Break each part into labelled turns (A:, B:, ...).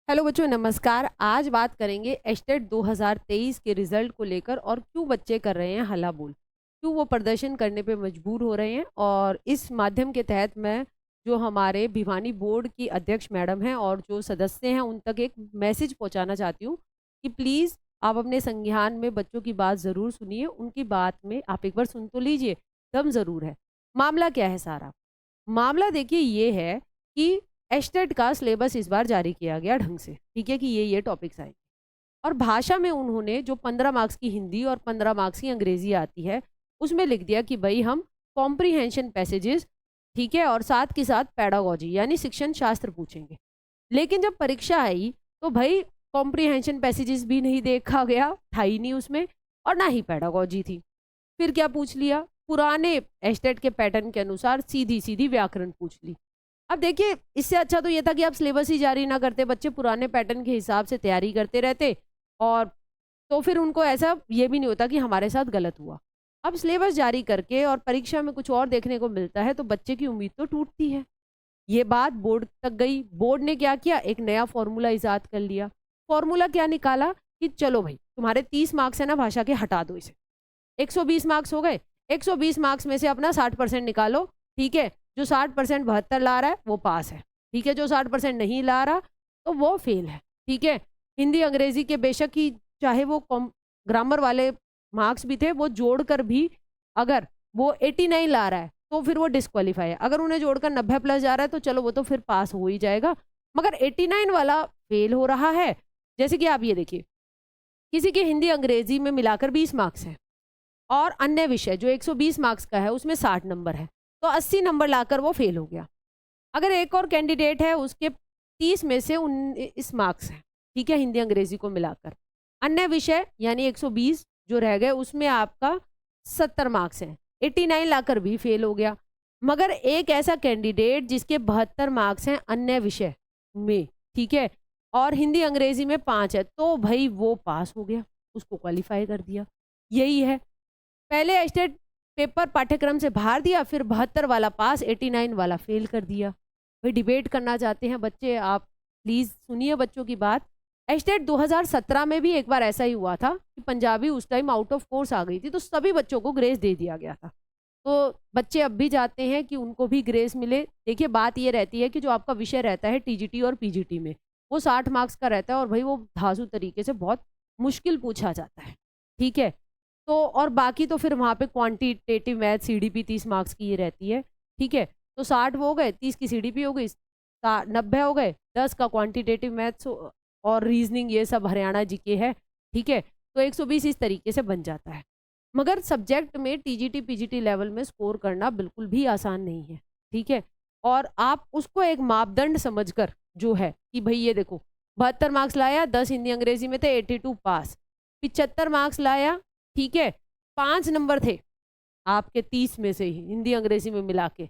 A: Hello बच्चों, नमस्कार। आज बात करेंगे एस्टेट 2023 के रिजल्ट को लेकर और क्यों बच्चे कर रहे हैं हल्ला बोल, क्यों वो प्रदर्शन करने पे मजबूर हो रहे हैं। और इस माध्यम के तहत मैं जो हमारे भिवानी बोर्ड की अध्यक्ष मैडम हैं और जो सदस्य हैं उन तक एक मैसेज पहुंचाना चाहती हूँ कि प्लीज़ आप अपने संज्ञान में बच्चों की बात ज़रूर सुनिए। उनकी बात में आप एक बार सुन तो लीजिए, दम ज़रूर है। मामला क्या है सारा? मामला देखिए ये है कि एस्टेट का सिलेबस इस बार जारी किया गया ढंग से, ठीक है, कि ये टॉपिक्स आएंगे। और भाषा में उन्होंने जो 15 मार्क्स की हिंदी और 15 मार्क्स की अंग्रेजी आती है उसमें लिख दिया कि भाई हम कॉम्प्रीहेंशन पैसेजेस, ठीक है, और साथ के साथ पैडागोजी यानी शिक्षण शास्त्र पूछेंगे। लेकिन जब परीक्षा आई तो भाई कॉम्प्रीहेंशन पैसेजेस भी नहीं देखा गया, था ही नहीं उसमें, और ना ही पैडागोजी थी। फिर क्या पूछ लिया? पुराने एस्टेट के पैटर्न के अनुसार सीधी सीधी व्याकरण पूछ ली। अब देखिए, इससे अच्छा तो ये था कि आप सिलेबस ही जारी ना करते, बच्चे पुराने पैटर्न के हिसाब से तैयारी करते रहते, और तो फिर उनको ऐसा ये भी नहीं होता कि हमारे साथ गलत हुआ। अब सिलेबस जारी करके और परीक्षा में कुछ और देखने को मिलता है तो बच्चे की उम्मीद तो टूटती है। ये बात बोर्ड तक गई। बोर्ड ने क्या किया? एक नया फॉर्मूला इजाद कर लिया। फॉर्मूला क्या निकाला कि चलो भाई, तुम्हारे 30 मार्क्स है ना भाषा के, हटा दो इसे। 120 मार्क्स हो गए। 120 मार्क्स में से अपना 60% निकालो, ठीक है। जो 60% 72 ला रहा है वो पास है, ठीक है। जो 60% नहीं ला रहा तो वो फेल है, ठीक है। हिंदी अंग्रेजी के बेशक ही चाहे वो ग्रामर वाले मार्क्स भी थे, वो जोड़कर भी अगर वो 89 ला रहा है तो फिर वो डिस्क्वालीफाई है। अगर उन्हें जोड़कर 90 प्लस जा रहा है तो चलो वो तो फिर पास हो ही जाएगा, मगर 89 वाला फेल हो रहा है। जैसे कि आप ये देखिए, किसी के हिंदी अंग्रेजी में मिलाकर 20 मार्क्स है और अन्य विषय जो 120 मार्क्स का है उसमें 60 नंबर है, तो 80 नंबर लाकर वो फेल हो गया। अगर एक और कैंडिडेट है, उसके 30 में से 19 मार्क्स हैं, ठीक है, हिंदी अंग्रेजी को मिलाकर। अन्य विषय यानी 120 जो रह गए उसमें आपका 70 मार्क्स हैं, 89 लाकर भी फेल हो गया। मगर एक ऐसा कैंडिडेट जिसके 72 मार्क्स हैं अन्य विषय में, ठीक है, और हिंदी अंग्रेजी में 5 है, तो भाई वो पास हो गया, उसको क्वालिफाई कर दिया। यही है, पहले एस्टेट पेपर पाठ्यक्रम से बाहर दिया, फिर 72 वाला पास, 89 वाला फेल कर दिया। भाई डिबेट करना चाहते हैं बच्चे, आप प्लीज सुनिए बच्चों की बात। एस्टेट 2017 में भी एक बार ऐसा ही हुआ था कि पंजाबी उस टाइम आउट ऑफ कोर्स आ गई थी, तो सभी बच्चों को ग्रेस दे दिया गया था। तो बच्चे अब भी चाहते हैं कि उनको भी ग्रेस मिले। देखिए, बात ये रहती है कि जो आपका विषय रहता है टीजीटी और पीजीटी में, वो 60 मार्क्स का रहता है, और भाई वो धांसू तरीके से बहुत मुश्किल पूछा जाता है, ठीक है। तो और बाकी तो फिर वहाँ पे क्वांटिटेटिव मैथ सीडीपी 30 मार्क्स की ये रहती है, ठीक है। तो 60 वो हो गए, 30 की सीडीपी हो गई, 90 हो गए, 10 का क्वांटिटेटिव मैथ्स और रीजनिंग, ये सब हरियाणा जीके है, ठीक है। तो 120 इस तरीके से बन जाता है। मगर सब्जेक्ट में टीजीटी पीजीटी लेवल में स्कोर करना बिल्कुल भी आसान नहीं है, ठीक है। और आप उसको एक मापदंड समझकर जो है कि भाई ये देखो, 72 मार्क्स लाया, 10 हिंदी अंग्रेजी में थे, 82 पास। 75 मार्क्स लाया, ठीक है, 5 नंबर थे आपके 30 में से ही हिंदी अंग्रेजी में मिला के,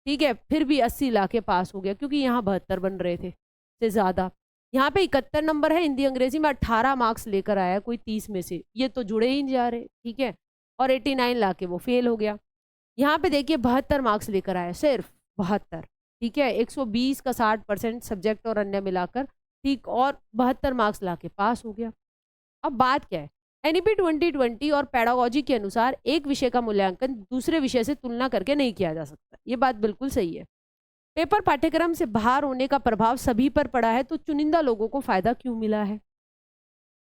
A: ठीक है, फिर भी 80 ला के पास हो गया, क्योंकि यहाँ 72 बन रहे थे से ज़्यादा। यहाँ पे 71 नंबर है हिंदी अंग्रेजी में, 18 मार्क्स लेकर आया कोई 30 में से, ये तो जुड़े ही नहीं जा रहे, ठीक है। और 89 ला के वो फेल हो गया। यहाँ पे देखिए 72 मार्क्स लेकर आया, सिर्फ 72, ठीक है, 120 का 60% सब्जेक्ट और अन्य मिलाकर, ठीक, और 72 मार्क्स ला के पास हो गया। अब बात क्या है, एनईपी 2020 और पैडागोजी के अनुसार एक विषय का मूल्यांकन दूसरे विषय से तुलना करके नहीं किया जा सकता, ये बात बिल्कुल सही है। पेपर पाठ्यक्रम से बाहर होने का प्रभाव सभी पर पड़ा है, तो चुनिंदा लोगों को फायदा क्यों मिला है?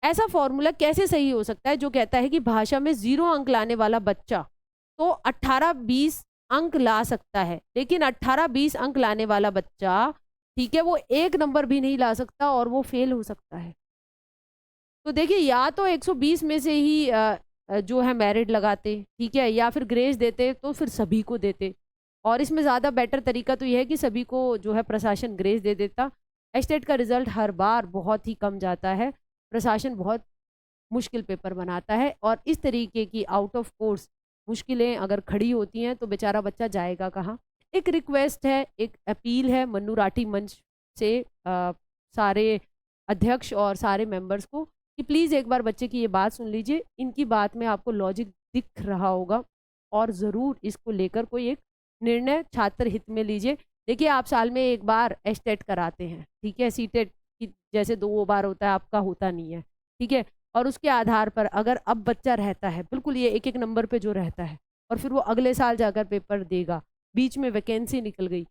A: ऐसा फॉर्मूला कैसे सही हो सकता है जो कहता है कि भाषा में 0 अंक लाने वाला बच्चा तो 18-20 अंक ला सकता है, लेकिन 18-20 अंक लाने वाला बच्चा, ठीक है, वो 1 नंबर भी नहीं ला सकता और वो फेल हो सकता है। तो देखिए, या तो 120 में से ही जो है मेरिट लगाते, ठीक है, या फिर ग्रेस देते, तो फिर सभी को देते। और इसमें ज़्यादा बेटर तरीका तो यह है कि सभी को जो है प्रशासन ग्रेस दे देता। एस्टेट का रिजल्ट हर बार बहुत ही कम जाता है, प्रशासन बहुत मुश्किल पेपर बनाता है, और इस तरीके की आउट ऑफ कोर्स मुश्किलें अगर खड़ी होती हैं तो बेचारा बच्चा जाएगा कहाँ। एक रिक्वेस्ट है, एक अपील है मन्नू राठी मंच से सारे अध्यक्ष और सारे मेंबर्स को कि प्लीज़ एक बार बच्चे की ये बात सुन लीजिए। इनकी बात में आपको लॉजिक दिख रहा होगा, और ज़रूर इसको लेकर कोई एक निर्णय छात्र हित में लीजिए। देखिए, आप साल में एक बार एस्टेट कराते हैं, ठीक है, सीटेट कि जैसे 2 बार होता है आपका होता नहीं है, ठीक है। और उसके आधार पर अगर अब बच्चा रहता है बिल्कुल ये एक एक नंबर पे जो रहता है और फिर वो अगले साल जाकर पेपर देगा, बीच में वैकेंसी निकल गई,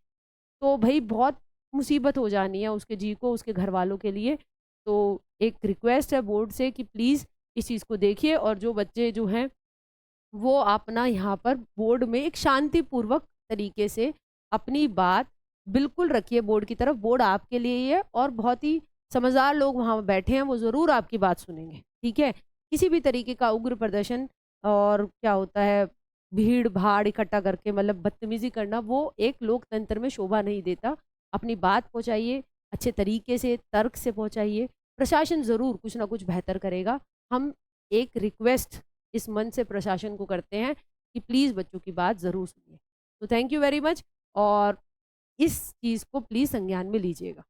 A: तो भाई बहुत मुसीबत हो जानी है उसके जी को, उसके घर वालों के लिए। तो एक रिक्वेस्ट है बोर्ड से कि प्लीज़ इस चीज़ को देखिए और जो बच्चे जो हैं वो अपना यहाँ पर बोर्ड में एक शांतिपूर्वक तरीके से अपनी बात बिल्कुल रखिए बोर्ड की तरफ। बोर्ड आपके लिए ही है और बहुत ही समझदार लोग वहाँ बैठे हैं, वो ज़रूर आपकी बात सुनेंगे, ठीक है। किसी भी तरीके का उग्र प्रदर्शन और क्या होता है भीड़ भाड़ इकट्ठा करके मतलब बदतमीजी करना, वो एक लोकतंत्र में शोभा नहीं देता। अपनी बात पहुंचाइए अच्छे तरीके से, तर्क से पहुंचाइए, प्रशासन ज़रूर कुछ ना कुछ बेहतर करेगा। हम एक रिक्वेस्ट इस मन से प्रशासन को करते हैं कि प्लीज़ बच्चों की बात ज़रूर सुनिए। तो थैंक यू वेरी मच और इस चीज़ को प्लीज़ संज्ञान में लीजिएगा।